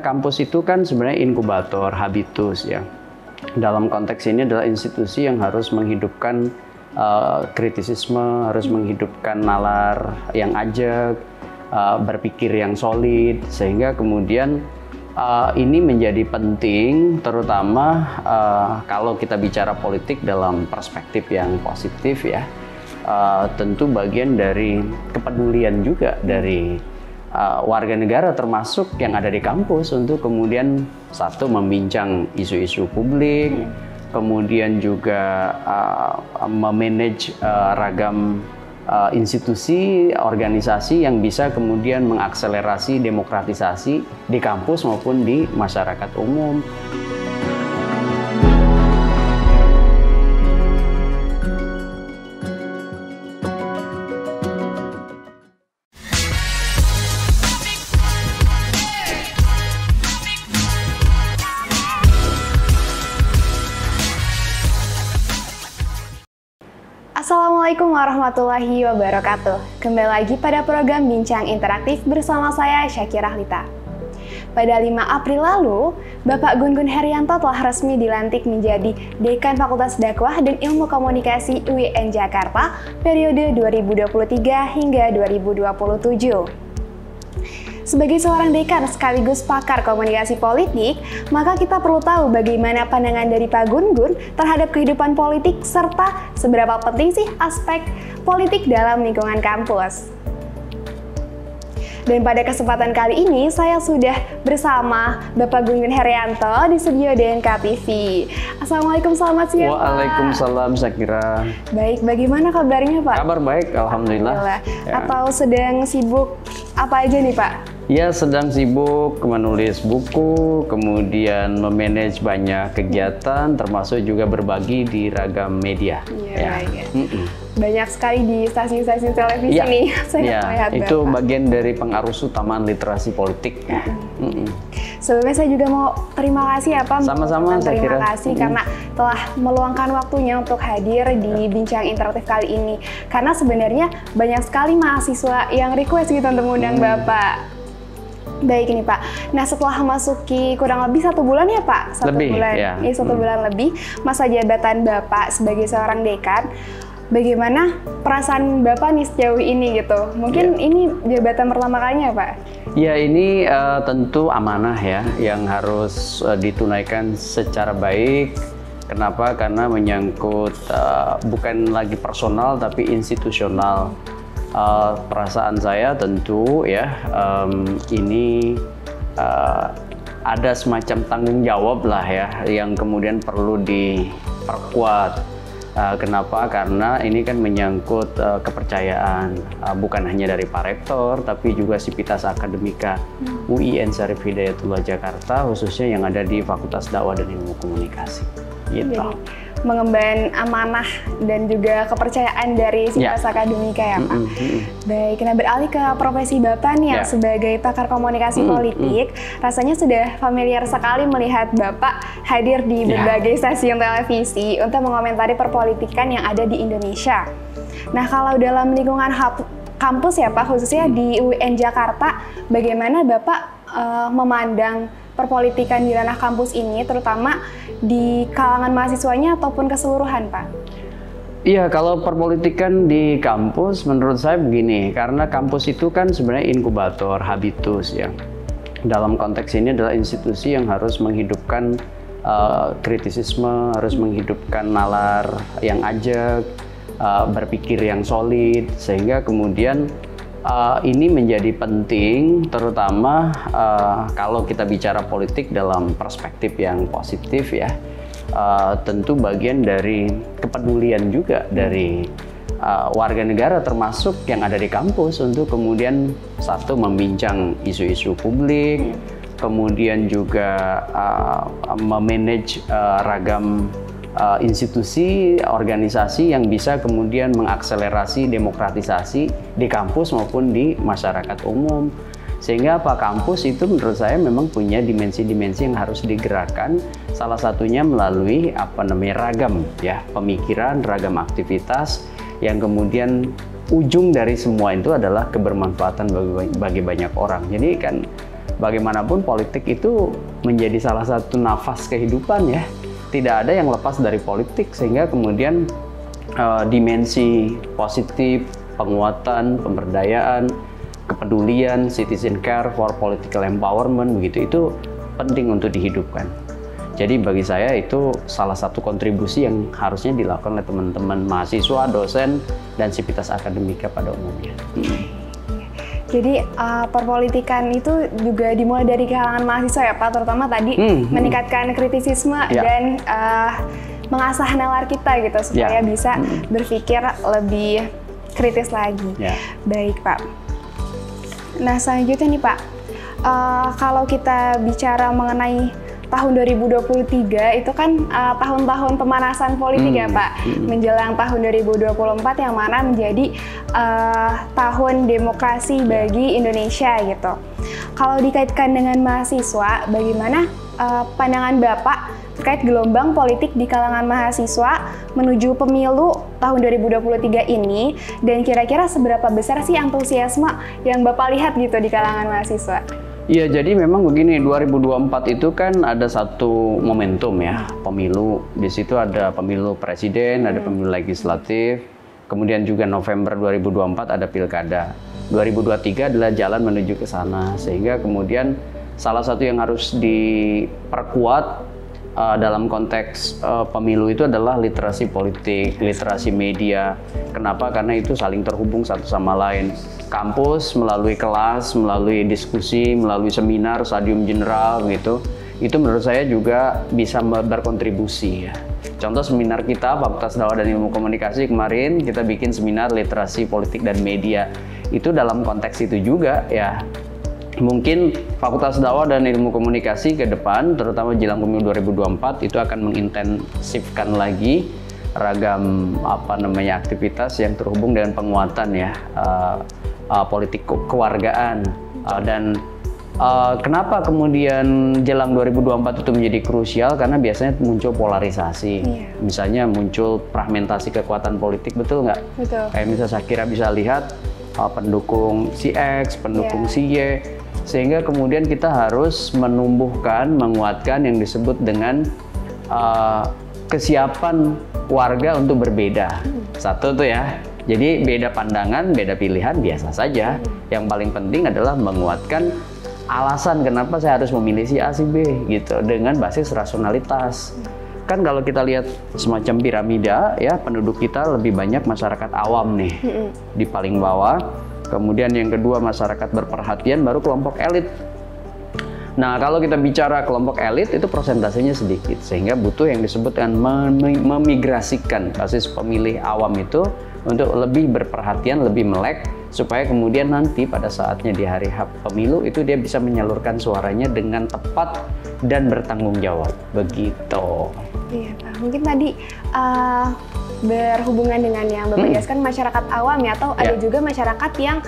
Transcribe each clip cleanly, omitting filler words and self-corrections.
kampus itu kan sebenarnya inkubator, habitus ya. Dalam konteks ini adalah institusi yang harus menghidupkan kritisisme, harus menghidupkan nalar yang ajak, berpikir yang solid, sehingga kemudian ini menjadi penting, terutama kalau kita bicara politik dalam perspektif yang positif ya. Tentu bagian dari kepedulian juga dari warga negara termasuk yang ada di kampus untuk kemudian satu membincang isu-isu publik, kemudian juga memanage ragam institusi, organisasi yang bisa kemudian mengakselerasi demokratisasi di kampus maupun di masyarakat umum. Assalamualaikum warahmatullahi wabarakatuh. Kembali lagi pada program Bincang Interaktif bersama saya Syakira Hlita. Pada 5 April lalu, Bapak Gun Gun Herianto telah resmi dilantik menjadi Dekan Fakultas Dakwah dan Ilmu Komunikasi UIN Jakarta periode 2023 hingga 2027. Sebagai seorang dekan sekaligus pakar komunikasi politik, maka kita perlu tahu bagaimana pandangan dari Pak Gun Gun terhadap kehidupan politik serta seberapa penting sih aspek politik dalam lingkungan kampus. Dan pada kesempatan kali ini, saya sudah bersama Bapak Gun Gun Herianto di studio DNK TV. Assalamualaikum, selamat siang, Pak. Waalaikumsalam, Syakira. Baik, bagaimana kabarnya, Pak? Kabar baik, Alhamdulillah. Ya. Atau sedang sibuk apa aja nih, Pak? Ya, sedang sibuk menulis buku, kemudian memanage banyak kegiatan, termasuk juga berbagi di ragam media. Ya. Banyak sekali di stasiun-stasiun televisi nih, saya melihat itu Bapak. bagian dari pengarus utamaan literasi politik. Sebelumnya saya juga mau terima kasih ya Pak. Sama-sama, terima kasih karena telah meluangkan waktunya untuk hadir di Bincang Interaktif kali ini. Karena sebenarnya banyak sekali mahasiswa yang request gitu untuk mengundang Bapak. Baik ini Pak. Nah setelah memasuki kurang lebih 1 bulan ya Pak, 1 bulan, ya 1 bulan lebih masa jabatan Bapak sebagai seorang dekan. Bagaimana perasaan Bapak nih sejauh ini gitu? Mungkin ini jabatan pertama kalinya Pak? Ya ini tentu amanah ya yang harus ditunaikan secara baik. Kenapa? Karena menyangkut bukan lagi personal tapi institusional. Perasaan saya tentu ya ini ada semacam tanggung jawab lah ya yang kemudian perlu diperkuat. Kenapa? Karena ini kan menyangkut kepercayaan bukan hanya dari Pak Rektor tapi juga Sivitas Akademika UIN Syarif Hidayatullah Jakarta, khususnya yang ada di Fakultas Dakwah dan Ilmu Komunikasi. Gitu. Jadi, mengemban amanah dan juga kepercayaan dari Sivitas Akademika ya Pak. Baik, nah beralih ke profesi Bapak nih yang sebagai pakar komunikasi politik, rasanya sudah familiar sekali melihat Bapak hadir di berbagai stasiun televisi untuk mengomentari perpolitikan yang ada di Indonesia. Nah kalau dalam lingkungan kampus ya Pak, khususnya di UIN Jakarta, bagaimana Bapak memandang perpolitikan di ranah kampus ini, terutama di kalangan mahasiswanya ataupun keseluruhan, Pak? Iya, kalau perpolitikan di kampus menurut saya begini, karena kampus itu kan sebenarnya inkubator, habitus ya. Dalam konteks ini adalah institusi yang harus menghidupkan kritisisme, harus menghidupkan nalar yang ajak, berpikir yang solid, sehingga kemudian ini menjadi penting, terutama kalau kita bicara politik dalam perspektif yang positif ya. Tentu bagian dari kepedulian juga dari warga negara termasuk yang ada di kampus untuk kemudian satu membincang isu-isu publik, kemudian juga memanage ragam institusi, organisasi yang bisa kemudian mengakselerasi demokratisasi di kampus maupun di masyarakat umum. Sehingga kampus itu menurut saya memang punya dimensi-dimensi yang harus digerakkan. Salah satunya melalui ragam ya pemikiran, ragam aktivitas yang kemudian ujung dari semua itu adalah kebermanfaatan bagi banyak orang. Jadi kan bagaimanapun politik itu menjadi salah satu nafas kehidupan ya. Tidak ada yang lepas dari politik, sehingga kemudian dimensi positif, penguatan, pemberdayaan, kepedulian, citizen care for political empowerment begitu, itu penting untuk dihidupkan. Jadi bagi saya itu salah satu kontribusi yang harusnya dilakukan oleh teman-teman mahasiswa, dosen, dan sivitas akademika pada umumnya. Jadi perpolitikan itu juga dimulai dari kalangan mahasiswa ya Pak, terutama tadi meningkatkan kritisisme dan mengasah nalar kita gitu supaya bisa berpikir lebih kritis lagi. Baik Pak. Nah selanjutnya nih Pak, kalau kita bicara mengenai tahun 2023 itu kan tahun-tahun pemanasan politik ya Pak, menjelang tahun 2024 yang mana menjadi tahun demokrasi bagi Indonesia gitu. Kalau dikaitkan dengan mahasiswa, bagaimana pandangan Bapak terkait gelombang politik di kalangan mahasiswa menuju pemilu tahun 2023 ini, dan kira-kira seberapa besar sih antusiasme yang Bapak lihat gitu di kalangan mahasiswa? Iya, jadi memang begini, 2024 itu kan ada satu momentum ya, pemilu. Di situ ada pemilu presiden, ada pemilu legislatif, kemudian juga November 2024 ada pilkada. 2023 adalah jalan menuju ke sana, sehingga kemudian salah satu yang harus diperkuat dalam konteks pemilu itu adalah literasi politik, literasi media. Kenapa? Karena itu saling terhubung satu sama lain. Kampus melalui kelas, melalui diskusi, melalui seminar, stadium general gitu, itu menurut saya juga bisa berkontribusi ya. Contoh seminar kita, Fakultas Dakwah dan Ilmu Komunikasi kemarin kita bikin seminar literasi politik dan media. Itu dalam konteks itu juga ya. Mungkin Fakultas Dakwah dan Ilmu Komunikasi ke depan, terutama jelang pemilu 2024, itu akan mengintensifkan lagi ragam aktivitas yang terhubung dengan penguatan ya politik kewargaan. Dan kenapa kemudian jelang 2024 itu menjadi krusial? Karena biasanya muncul polarisasi, misalnya muncul fragmentasi kekuatan politik, betul nggak? Betul. Kayak misalnya Syakira bisa lihat pendukung si X, pendukung si Y, sehingga kemudian kita harus menumbuhkan, menguatkan yang disebut dengan kesiapan warga untuk berbeda. Satu tuh ya, jadi beda pandangan, beda pilihan biasa saja. Yang paling penting adalah menguatkan alasan kenapa saya harus memilih si A, si B gitu, dengan basis rasionalitas. Kan kalau kita lihat semacam piramida ya, penduduk kita lebih banyak masyarakat awam nih di paling bawah. Kemudian yang kedua masyarakat berperhatian, baru kelompok elit. Nah kalau kita bicara kelompok elit itu persentasenya sedikit, sehingga butuh yang disebut dengan memigrasikan basis pemilih awam itu untuk lebih berperhatian, lebih melek, supaya kemudian nanti pada saatnya di hari H pemilu itu dia bisa menyalurkan suaranya dengan tepat dan bertanggung jawab. Begitu. Iya Pak, mungkin tadi berhubungan dengan yang Bapak jelaskan masyarakat awam ya, atau ada juga masyarakat yang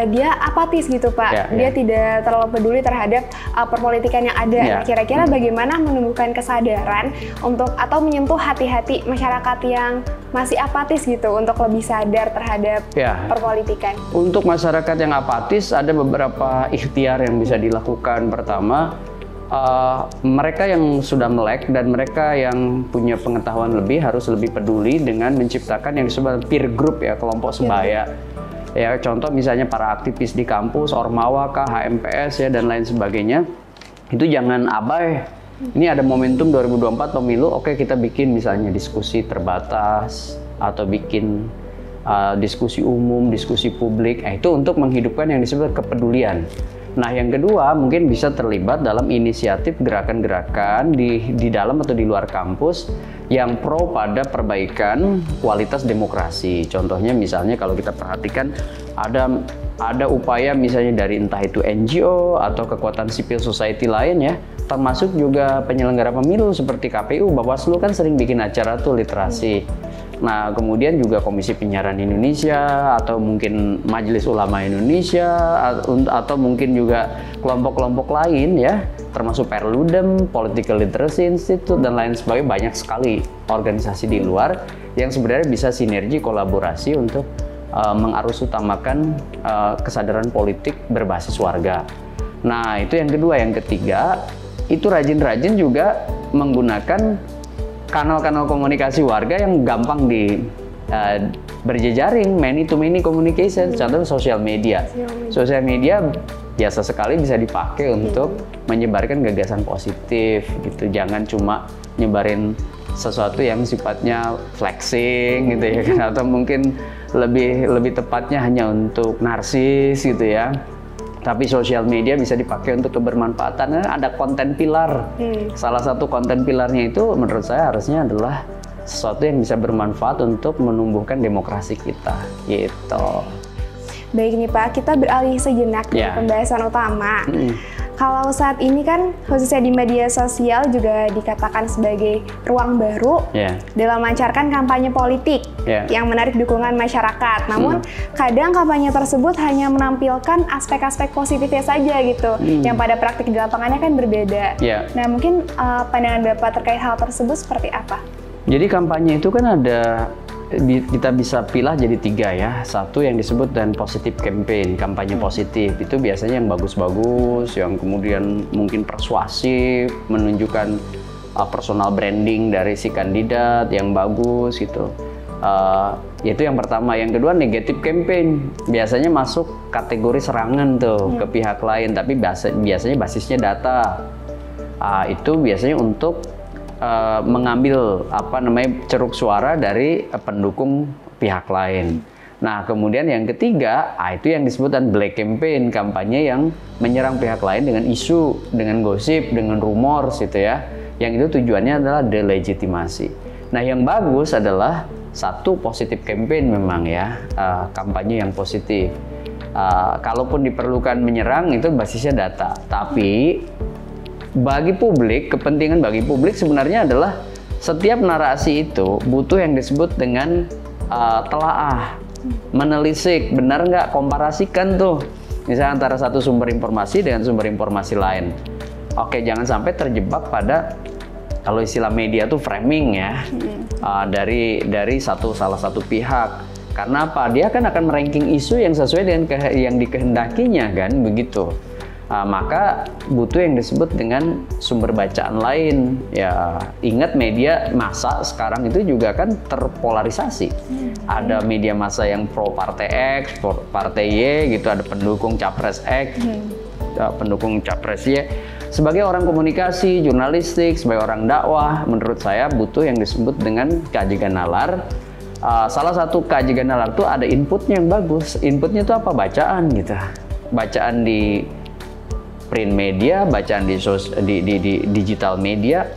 dia apatis gitu Pak, dia tidak terlalu peduli terhadap perpolitikan yang ada. Nah, kira-kira bagaimana menumbuhkan kesadaran untuk atau menyentuh hati-hati masyarakat yang masih apatis gitu untuk lebih sadar terhadap perpolitikan? Untuk masyarakat yang apatis ada beberapa ikhtiar yang bisa dilakukan. Pertama, mereka yang sudah melek dan mereka yang punya pengetahuan lebih harus lebih peduli dengan menciptakan yang disebut peer group ya, kelompok sebaya. Ya, contoh misalnya para aktivis di kampus, Ormawa, HMPS ya, dan lain sebagainya. Itu jangan abai. Ini ada momentum 2024 pemilu, oke kita bikin misalnya diskusi terbatas atau bikin diskusi umum, diskusi publik. Itu untuk menghidupkan yang disebut kepedulian. Nah, yang kedua mungkin bisa terlibat dalam inisiatif gerakan-gerakan di dalam atau di luar kampus yang pro pada perbaikan kualitas demokrasi. Contohnya misalnya kalau kita perhatikan ada upaya misalnya dari entah itu NGO atau kekuatan civil society lain ya, termasuk juga penyelenggara pemilu seperti KPU, Bawaslu kan sering bikin acara tuh literasi. Nah, kemudian juga Komisi Penyiaran Indonesia atau mungkin Majelis Ulama Indonesia atau mungkin juga kelompok-kelompok lain ya, termasuk Perludem, Political Literacy Institute dan lain sebagainya. Banyak sekali organisasi di luar yang sebenarnya bisa sinergi kolaborasi untuk mengarusutamakan kesadaran politik berbasis warga. Nah, itu yang kedua. Yang ketiga, itu rajin-rajin juga menggunakan kanal-kanal komunikasi warga yang gampang berjejaring, many to many communication. Contohnya sosial media. Sosial media biasa sekali bisa dipakai untuk menyebarkan gagasan positif gitu. Jangan cuma nyebarin sesuatu yang sifatnya flexing gitu ya kan, atau mungkin lebih tepatnya hanya untuk narsis gitu ya. Tapi sosial media bisa dipakai untuk kebermanfaatan. Ada konten pilar. Salah satu konten pilarnya itu menurut saya harusnya adalah sesuatu yang bisa bermanfaat untuk menumbuhkan demokrasi kita, gitu. Baik nih Pak, kita beralih sejenak ke pembahasan utama. Kalau saat ini kan khususnya di media sosial juga dikatakan sebagai ruang baru dalam melancarkan kampanye politik yang menarik dukungan masyarakat. Namun kadang kampanye tersebut hanya menampilkan aspek-aspek positifnya saja gitu, yang pada praktik di lapangannya kan berbeda. Nah mungkin pandangan Bapak terkait hal tersebut seperti apa? Jadi kampanye itu kan ada, kita bisa pilih jadi 3 ya. Satu yang disebut dan positif campaign, kampanye positif. Itu biasanya yang bagus-bagus, yang kemudian mungkin persuasif, menunjukkan personal branding dari si kandidat yang bagus gitu. Itu yang pertama. Yang kedua negatif campaign, biasanya masuk kategori serangan tuh ke pihak lain, tapi biasanya basisnya data. Itu biasanya untuk mengambil ceruk suara dari pendukung pihak lain. Nah, kemudian yang ketiga, itu yang disebutkan black campaign, kampanye yang menyerang pihak lain dengan isu, dengan gosip, dengan rumor gitu ya. Yang itu tujuannya adalah delegitimasi. Nah, yang bagus adalah satu positif campaign memang ya, kampanye yang positif. Kalaupun diperlukan menyerang itu basisnya data, tapi bagi publik, kepentingan bagi publik sebenarnya adalah setiap narasi itu butuh yang disebut dengan telaah, menelisik, benar nggak, komparasikan tuh, misalnya antara satu sumber informasi dengan sumber informasi lain. Oke, jangan sampai terjebak pada, kalau istilah media tuh framing ya, dari salah satu pihak. Karena apa? Dia kan akan meranking isu yang sesuai dengan yang dikehendakinya kan, begitu. Maka butuh yang disebut dengan sumber bacaan lain. Ya, ingat media massa sekarang itu juga kan terpolarisasi. Ada media massa yang pro partai X, pro partai Y gitu, ada pendukung capres X, pendukung capres Y. Sebagai orang komunikasi, jurnalistik, sebagai orang dakwah, menurut saya butuh yang disebut dengan kajian nalar. Salah satu kajian nalar itu ada inputnya yang bagus. Inputnya itu apa? Bacaan gitu. Bacaan di print media, bacaan di digital media.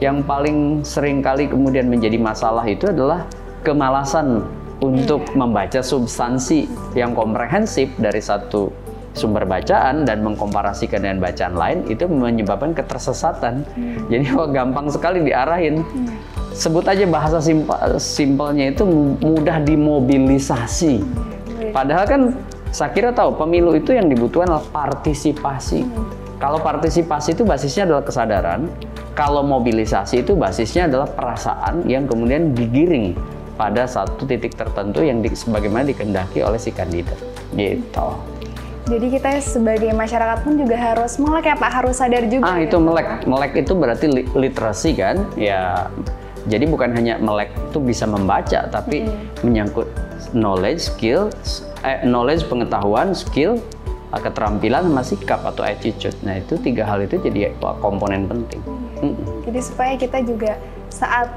Yang paling sering kali kemudian menjadi masalah itu adalah kemalasan untuk membaca substansi yang komprehensif dari satu sumber bacaan dan mengkomparasikan dengan bacaan lain, itu menyebabkan ketersesatan. Jadi gampang sekali diarahin. Sebut aja bahasa simpelnya itu mudah dimobilisasi. Padahal kan saya kira tahu, pemilu itu yang dibutuhkan adalah partisipasi. Kalau partisipasi itu basisnya adalah kesadaran, kalau mobilisasi itu basisnya adalah perasaan yang kemudian digiring pada satu titik tertentu yang sebagaimana dikehendaki oleh si kandidat. Gitu. Jadi kita sebagai masyarakat pun juga harus melek ya Pak, harus sadar juga. Itu melek. Melek itu berarti literasi kan? Ya. Jadi bukan hanya melek itu bisa membaca, tapi menyangkut knowledge, knowledge, pengetahuan, skill, keterampilan, sama sikap atau attitude. Nah, itu 3 hal itu jadi komponen penting. Jadi supaya kita juga saat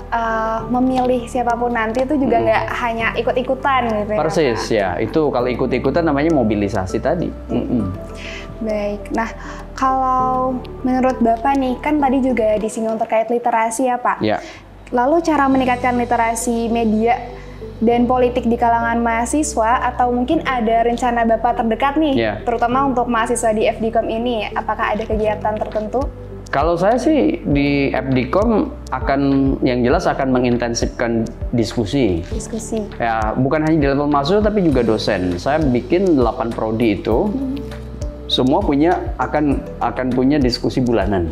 memilih siapapun nanti itu juga nggak hanya ikut-ikutan gitu ya. Persis ya, itu kalau ikut-ikutan namanya mobilisasi tadi. Baik, nah kalau menurut Bapak nih, kan tadi juga disinggung terkait literasi ya Pak. Ya. Lalu cara meningkatkan literasi media dan politik di kalangan mahasiswa, atau mungkin ada rencana Bapak terdekat nih, terutama untuk mahasiswa di FDIKOM ini, apakah ada kegiatan tertentu? Kalau saya sih di FDIKOM yang jelas akan mengintensifkan diskusi. Ya, bukan hanya di level mahasiswa tapi juga dosen. Saya bikin 8 prodi itu. Semua akan punya diskusi bulanan.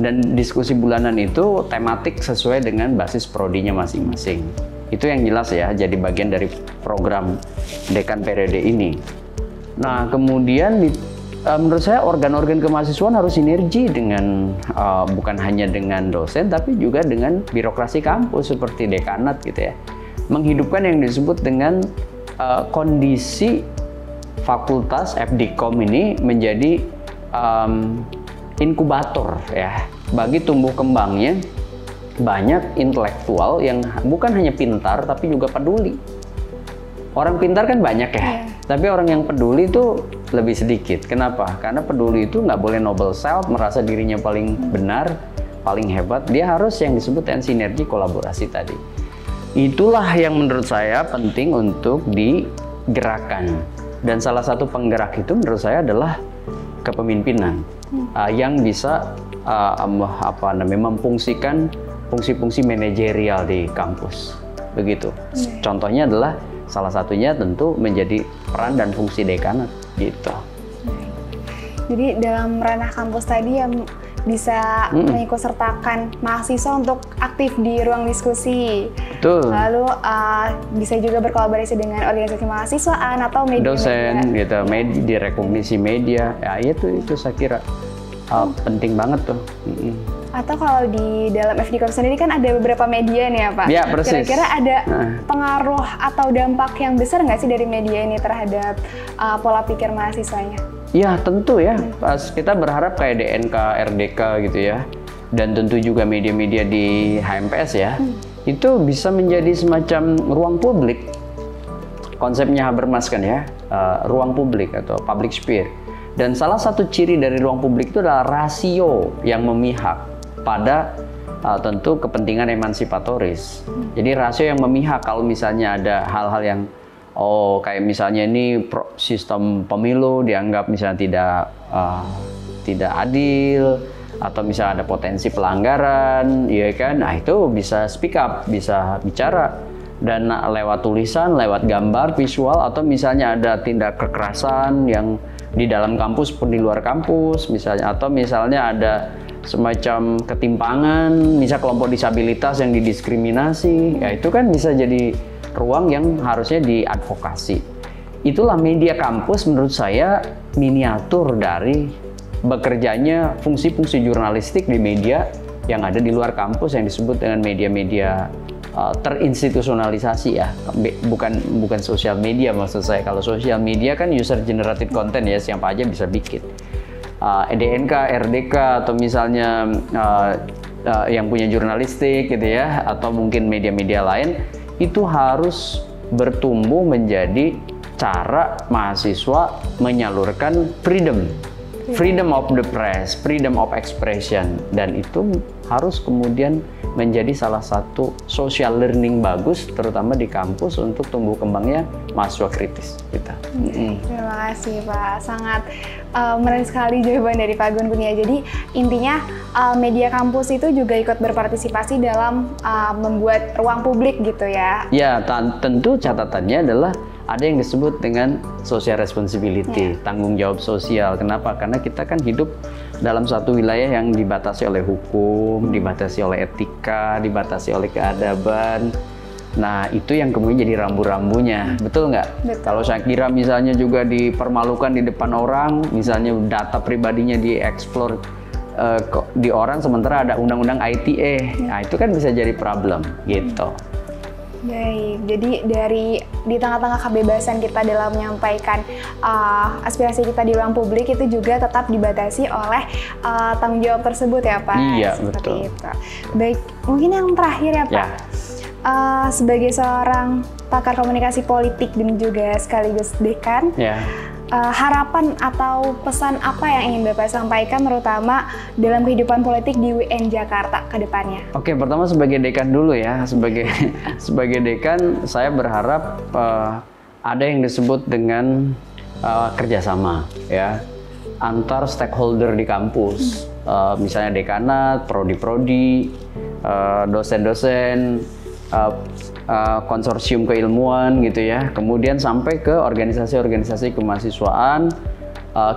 Dan diskusi bulanan itu tematik sesuai dengan basis prodinya masing-masing. Itu yang jelas ya, jadi bagian dari program dekan periode ini. Nah, kemudian menurut saya organ-organ kemahasiswaan harus sinergi dengan bukan hanya dengan dosen tapi juga dengan birokrasi kampus seperti dekanat gitu ya. Menghidupkan yang disebut dengan kondisi fakultas FDKOM ini menjadi inkubator ya bagi tumbuh kembangnya banyak intelektual yang bukan hanya pintar tapi juga peduli. Orang pintar kan banyak ya, tapi orang yang peduli itu lebih sedikit. Kenapa? Karena peduli itu nggak boleh noble self, merasa dirinya paling benar, paling hebat. Dia harus yang disebut dengan sinergi kolaborasi tadi. Itulah yang menurut saya penting untuk digerakkan. Dan salah satu penggerak itu menurut saya adalah kepemimpinan yang bisa memfungsikan fungsi-fungsi manajerial di kampus. Begitu. Contohnya adalah salah satunya tentu menjadi peran dan fungsi dekanat gitu. Jadi dalam ranah kampus tadi yang bisa mengikutsertakan mahasiswa untuk aktif di ruang diskusi. Betul. Lalu bisa juga berkolaborasi dengan organisasi mahasiswaan atau media. Dosen gitu, di rekognisi media. Ya itu saya kira penting banget tuh. Atau kalau di dalam FDKOM sendiri kan ada beberapa media nih ya Pak. Ya, persis. Kira-kira ada pengaruh atau dampak yang besar nggak sih dari media ini terhadap pola pikir mahasiswanya? Ya tentu ya, pas kita berharap kayak DNK, RDK gitu ya, dan tentu juga media-media di HMPS ya, itu bisa menjadi semacam ruang publik. Konsepnya Habermas kan ya, ruang publik atau public sphere. Dan salah satu ciri dari ruang publik itu adalah rasio yang memihak pada tentu kepentingan emansipatoris. Jadi rasio yang memihak kalau misalnya ada hal-hal yang kayak misalnya ini sistem pemilu dianggap misalnya tidak adil atau misalnya ada potensi pelanggaran, ya kan? Nah itu bisa speak up, bisa bicara dan lewat tulisan, lewat gambar, visual atau misalnya ada tindak kekerasan yang di dalam kampus pun di luar kampus misalnya atau misalnya ada semacam ketimpangan, misal kelompok disabilitas yang didiskriminasi, ya itu kan bisa jadi ruang yang harusnya diadvokasi. Itulah media kampus menurut saya miniatur dari bekerjanya fungsi-fungsi jurnalistik di media yang ada di luar kampus yang disebut dengan media-media terinstitusionalisasi ya, bukan sosial media maksud saya. Kalau sosial media kan user generated content ya, siapa aja bisa bikin. DNK, RDK atau misalnya yang punya jurnalistik gitu ya, atau mungkin media-media lain itu harus bertumbuh menjadi cara mahasiswa menyalurkan freedom of the press, freedom of expression, dan itu harus kemudian menjadi salah satu social learning bagus terutama di kampus untuk tumbuh kembangnya mahasiswa kritis kita. Terima kasih Pak, sangat menarik sekali jawaban dari Pak Gun-Gun ya. Jadi intinya media kampus itu juga ikut berpartisipasi dalam membuat ruang publik gitu ya. Ya, tentu catatannya adalah ada yang disebut dengan social responsibility, tanggung jawab sosial. Kenapa? Karena kita kan hidup dalam satu wilayah yang dibatasi oleh hukum, dibatasi oleh etika, dibatasi oleh keadaban. Nah, itu yang kemudian jadi rambu-rambunya, betul nggak? Kalau saya kira misalnya juga dipermalukan di depan orang, misalnya data pribadinya dieksplor di orang, sementara ada undang-undang ITE, nah itu kan bisa jadi problem, gitu. Baik, jadi di tengah-tengah kebebasan kita dalam menyampaikan aspirasi kita di ruang publik itu juga tetap dibatasi oleh tanggung jawab tersebut ya Pak? Iya, seperti betul. itu. Baik, mungkin yang terakhir ya Pak, sebagai seorang pakar komunikasi politik dan juga sekaligus dekan, harapan atau pesan apa yang ingin Bapak sampaikan terutama dalam kehidupan politik di UN Jakarta ke depannya? Oke, pertama sebagai dekan dulu ya. Sebagai dekan saya berharap ada yang disebut dengan kerjasama ya antar stakeholder di kampus. Misalnya dekanat, prodi-prodi, dosen-dosen, konsorsium keilmuan gitu ya, kemudian sampai ke organisasi-organisasi kemahasiswaan,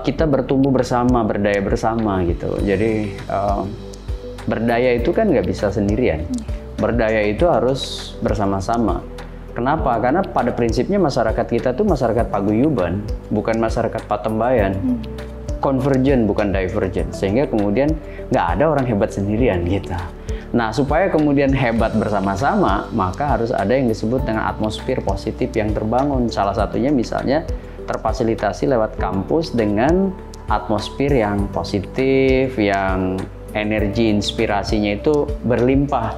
kita bertumbuh bersama, berdaya bersama gitu. Jadi berdaya itu kan nggak bisa sendirian, berdaya itu harus bersama-sama. Kenapa? Karena pada prinsipnya masyarakat kita tuh masyarakat paguyuban, bukan masyarakat patembayan. convergent bukan divergent, sehingga kemudian nggak ada orang hebat sendirian gitu. Nah, supaya kemudian hebat bersama-sama, maka harus ada yang disebut dengan atmosfer positif yang terbangun. Salah satunya misalnya terfasilitasi lewat kampus dengan atmosfer yang positif, yang energi inspirasinya itu berlimpah.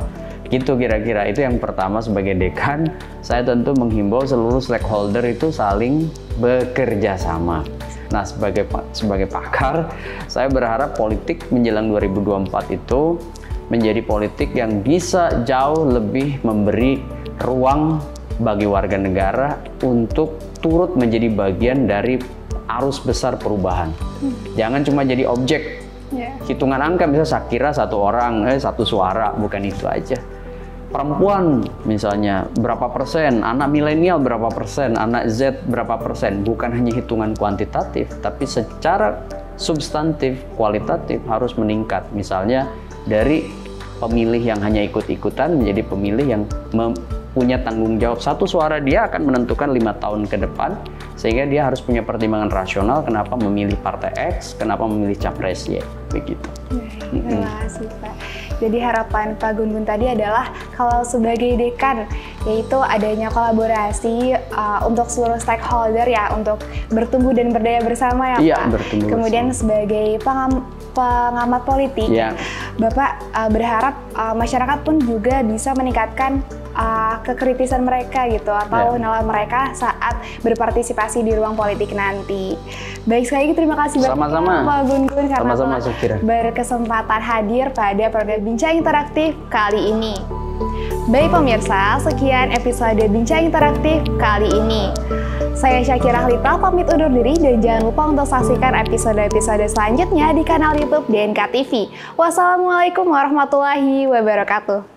Gitu kira-kira. Itu yang pertama. Sebagai dekan, saya tentu menghimbau seluruh stakeholder itu saling bekerja sama. Nah, sebagai pakar, saya berharap politik menjelang 2024 itu menjadi politik yang bisa jauh lebih memberi ruang bagi warga negara untuk turut menjadi bagian dari arus besar perubahan. Jangan cuma jadi objek. Hitungan angka, bisa saya kira satu orang, satu suara, bukan itu aja. Perempuan misalnya berapa persen, anak milenial berapa persen, anak Z berapa persen, bukan hanya hitungan kuantitatif, tapi secara substantif, kualitatif harus meningkat. Misalnya dari pemilih yang hanya ikut-ikutan menjadi pemilih yang punya tanggung jawab. Satu suara dia akan menentukan 5 tahun ke depan, sehingga dia harus punya pertimbangan rasional kenapa memilih partai X, kenapa memilih capres Y, begitu. Terima kasih, Pak. Jadi harapan Pak Gun Gun tadi adalah kalau sebagai dekan, yaitu adanya kolaborasi untuk seluruh stakeholder ya, untuk bertumbuh dan berdaya bersama ya, iya, Pak. Kemudian bersama. Sebagai pengamat politik, Bapak berharap masyarakat pun juga bisa meningkatkan kekritisan mereka gitu, atau nalar mereka saat berpartisipasi di ruang politik nanti. Baik, sekali lagi terima kasih banyak Pak Gun Gun karena telah berkesempatan hadir pada program Bincang Interaktif kali ini. Baik pemirsa, sekian episode Bincang Interaktif kali ini. Saya Syakira Hlita pamit undur diri, dan jangan lupa untuk saksikan episode-episode selanjutnya di kanal YouTube DNK TV. Wassalamualaikum warahmatullahi wabarakatuh.